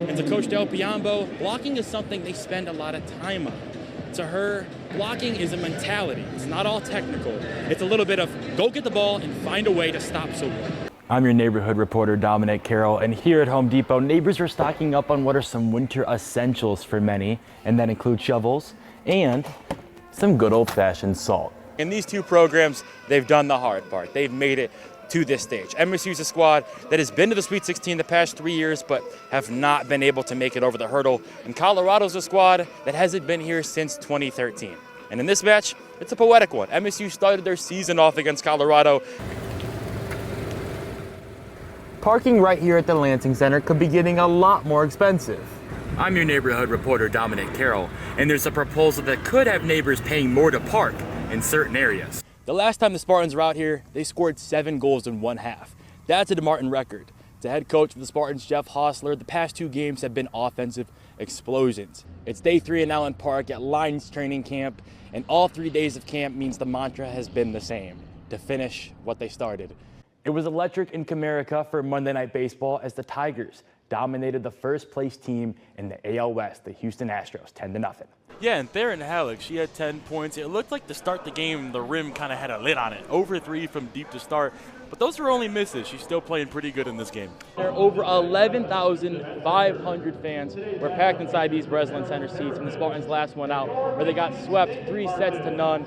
And to Coach Del Piombo, blocking is something they spend a lot of time on. To her, blocking is a mentality. It's not all technical. It's a little bit of go get the ball and find a way to stop someone. I'm your neighborhood reporter, Dominic Carroll, and here at Home Depot, neighbors are stocking up on what are some winter essentials for many, and that includes shovels and some good old-fashioned salt. In these two programs, they've done the hard part. They've made it to this stage. MSU's a squad that has been to the Sweet 16 the past 3 years, but have not been able to make it over the hurdle. And Colorado's a squad that hasn't been here since 2013. And in this match, it's a poetic one. MSU started their season off against Colorado. Parking right here at the Lansing Center could be getting a lot more expensive. I'm your neighborhood reporter, Dominic Carroll, and there's a proposal that could have neighbors paying more to park in certain areas. The last time the Spartans were out here, they scored 7 goals in one half. That's a DeMartin record. To head coach of the Spartans, Jeff Hostler, the past 2 games have been offensive explosions. It's day 3 in Allen Park at Lions training camp, and all 3 days of camp means the mantra has been the same: to finish what they started. It was electric in Comerica for Monday Night Baseball as the Tigers dominated the first-place team in the AL West, the Houston Astros, 10-0. Yeah, and Theron Halleck, she had 10 points. It looked like to start the game, the rim kind of had a lid on it. Over 3 from deep to start. But those were only misses. She's still playing pretty good in this game. There are over 11,500 fans were packed inside these Breslin Center seats in the Spartans' last one out, where they got swept 3-0.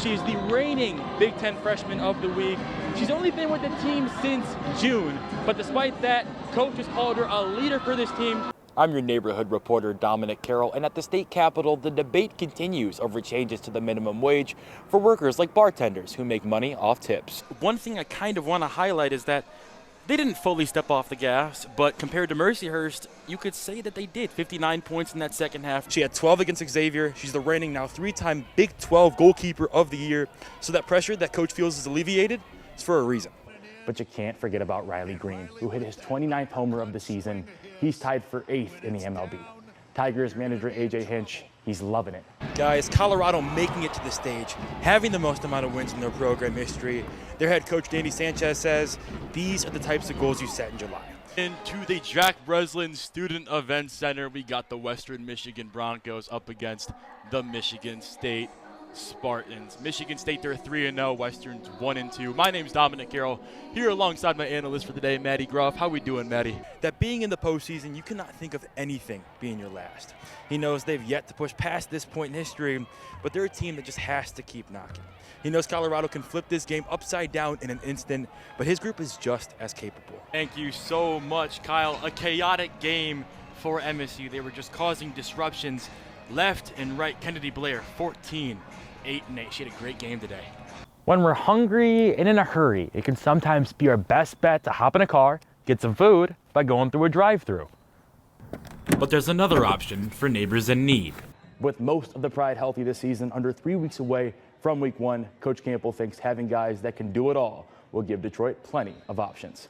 She's the reigning Big Ten Freshman of the Week. She's only been with the team since June, but despite that, coach has called her a leader for this team. I'm your neighborhood reporter, Dominic Carroll, and at the state capitol, the debate continues over changes to the minimum wage for workers like bartenders who make money off tips. One thing I kind of want to highlight is that they didn't fully step off the gas, but compared to Mercyhurst, you could say that they did. 59 points in that second half. She had 12 against Xavier. She's the reigning now 3-time Big 12 goalkeeper of the year. So that pressure that coach feels is alleviated is for a reason. But you can't forget about Riley Green, who hit his 29th homer of the season. He's tied for 8th in the MLB. Tigers manager AJ Hinch, he's loving it. Guys, Colorado making it to the stage, having the most amount of wins in their program history. Their head coach, Danny Sanchez, says these are the types of goals you set in July. Into the Jack Breslin Student Event Center, we got the Western Michigan Broncos up against the Michigan State Spartans. Michigan State, they're 3-0, Western's 1-2. My name's Dominic Carroll, here alongside my analyst for the day, Maddie Groff. How we doing, Maddie? That being in the postseason, you cannot think of anything being your last. He knows they've yet to push past this point in history, but they're a team that just has to keep knocking. He knows Colorado can flip this game upside down in an instant, but his group is just as capable. Thank you so much, Kyle. A chaotic game for MSU. They were just causing disruptions left and right. Kennedy Blair, 14, 8-8. She had a great game today. When we're hungry and in a hurry, it can sometimes be our best bet to hop in a car, get some food by going through a drive-thru. But there's another option for neighbors in need. With most of the Pride healthy this season, under 3 weeks away from week 1, Coach Campbell thinks having guys that can do it all will give Detroit plenty of options.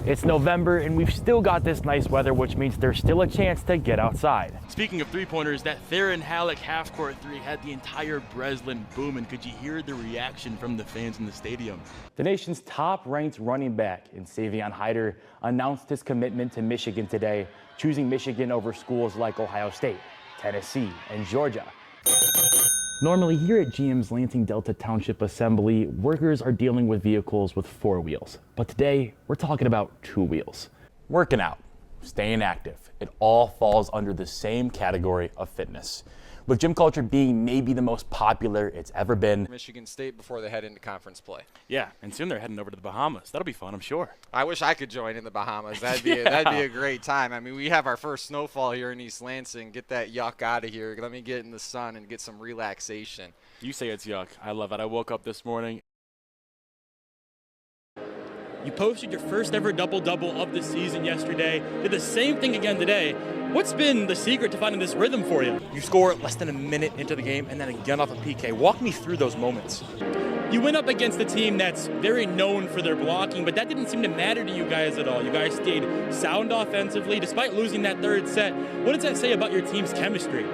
It's November and we've still got this nice weather, which means there's still a chance to get outside. Speaking of three-pointers, that Theron Halleck half-court 3 had the entire Breslin booming. Could you hear the reaction from the fans in the stadium? The nation's top-ranked running back in Savion Hyder announced his commitment to Michigan today, choosing Michigan over schools like Ohio State, Tennessee, and Georgia. Normally here at GM's Lansing Delta Township Assembly, workers are dealing with vehicles with 4 wheels. But today, we're talking about 2 wheels. Working out, staying active, it all falls under the same category of fitness. With gym culture being maybe the most popular it's ever been. Michigan State before they head into conference play. Yeah, and soon they're heading over to the Bahamas. That'll be fun, I'm sure. I wish I could join in the Bahamas. That'd be a great time. I mean, we have our first snowfall here in East Lansing. Get that yuck out of here. Let me get in the sun and get some relaxation. You say it's yuck. I love it. I woke up this morning. You posted your first ever double-double of the season yesterday. Did the same thing again today. What's been the secret to finding this rhythm for you? You score less than a minute into the game and then again off a PK. Walk me through those moments. You went up against a team that's very known for their blocking, but that didn't seem to matter to you guys at all. You guys stayed sound offensively despite losing that third set. What does that say about your team's chemistry?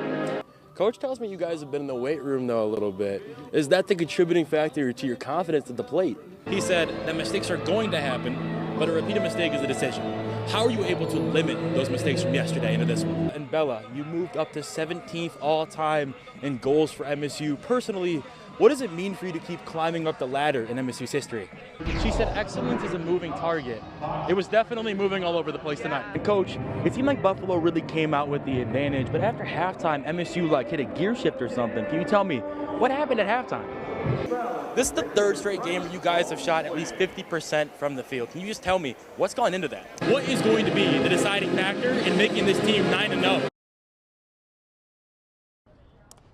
Coach tells me you guys have been in the weight room, though, a little bit. Is that the contributing factor to your confidence at the plate? He said that mistakes are going to happen, but a repeated mistake is a decision. How are you able to limit those mistakes from yesterday into this one? And Bella, you moved up to 17th all-time in goals for MSU. Personally, what does it mean for you to keep climbing up the ladder in MSU's history? She said excellence is a moving target. It was definitely moving all over the place tonight. And Coach, it seemed like Buffalo really came out with the advantage, but after halftime, MSU hit a gear shift or something. Can you tell me what happened at halftime? This is the third straight game where you guys have shot at least 50% from the field. Can you just tell me what's gone into that? What is going to be the deciding factor in making this team 9-0?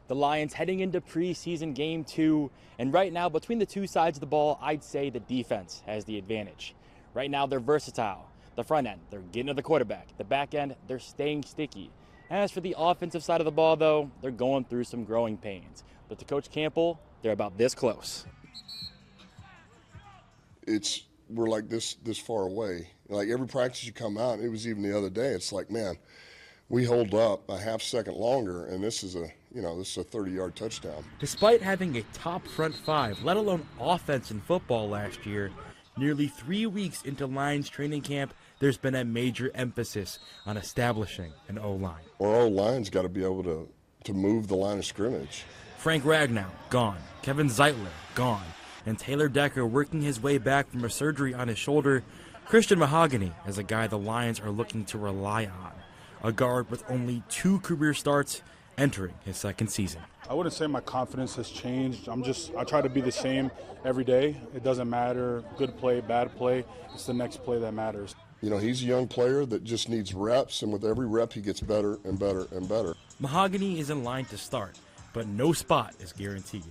The Lions heading into preseason game 2, and right now between the two sides of the ball, I'd say the defense has the advantage. Right now they're versatile. The front end, they're getting to the quarterback. The back end, they're staying sticky. As for the offensive side of the ball though, they're going through some growing pains. But to Coach Campbell, they're about this close. We're like this far away. Like every practice you come out, it was even the other day, it's like, man, we hold up a half second longer, and this is a 30-yard touchdown. Despite having a top front five, let alone offense in football last year, nearly 3 weeks into Lions training camp, there's been a major emphasis on establishing an O-line. Our O-line's got to be able to move the line of scrimmage. Frank Ragnow, gone. Kevin Zeitler, gone. And Taylor Decker working his way back from a surgery on his shoulder. Christian Mahogany is a guy the Lions are looking to rely on. A guard with only 2 career starts entering his second season. I wouldn't say my confidence has changed. I try to be the same every day. It doesn't matter, good play, bad play. It's the next play that matters. He's a young player that just needs reps, and with every rep he gets better and better and better. Mahogany is in line to start, but no spot is guaranteed.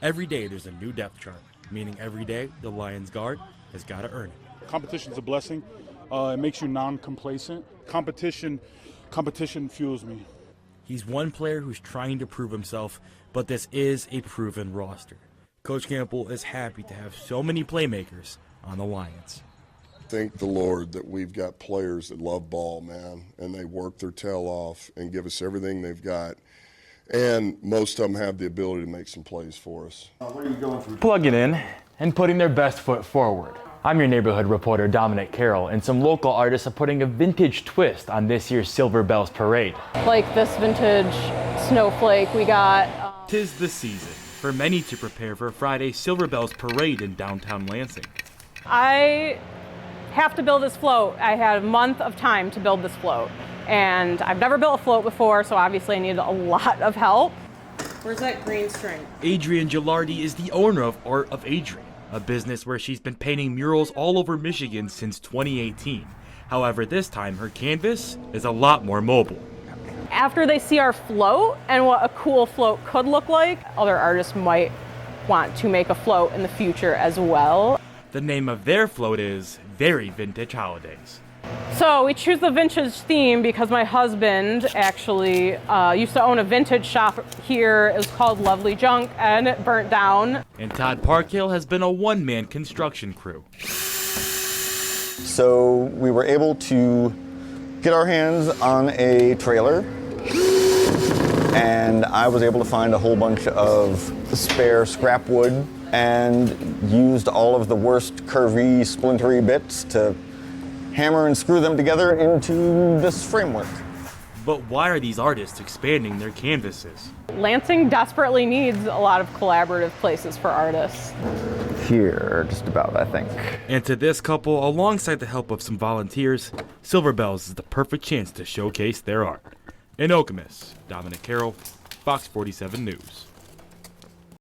Every day there's a new depth chart, meaning every day the Lions guard has got to earn it. Competition's a blessing. It makes you non-complacent. Competition fuels me. He's one player who's trying to prove himself, but this is a proven roster. Coach Campbell is happy to have so many playmakers on the Lions. Thank the Lord that we've got players that love ball, man, and they work their tail off and give us everything they've got. And most of them have the ability to make some plays for us. What are you going through? Plugging in and putting their best foot forward. I'm your neighborhood reporter, Dominic Carroll, and some local artists are putting a vintage twist on this year's Silver Bells Parade. Like this vintage snowflake we got. 'Tis the season for many to prepare for Friday's Silver Bells Parade in downtown Lansing. I have to build this float. I had a month of time to build this float. And I've never built a float before, so obviously I needed a lot of help. Where's that green string? Adrienne Gilardi is the owner of Art of Adrienne, a business where she's been painting murals all over Michigan since 2018. However, this time her canvas is a lot more mobile. After they see our float and what a cool float could look like, other artists might want to make a float in the future as well. The name of their float is Very Vintage Holidays. So we choose the vintage theme because my husband actually used to own a vintage shop here. It was called Lovely Junk, and it burnt down. And Todd Parkhill has been a one-man construction crew. So we were able to get our hands on a trailer, and I was able to find a whole bunch of spare scrap wood and used all of the worst curvy, splintery bits to hammer and screw them together into this framework. But why are these artists expanding their canvases? Lansing desperately needs a lot of collaborative places for artists. Here, just about, I think. And to this couple, alongside the help of some volunteers, Silver Bells is the perfect chance to showcase their art. In Okemos, Dominic Carroll, Fox 47 News.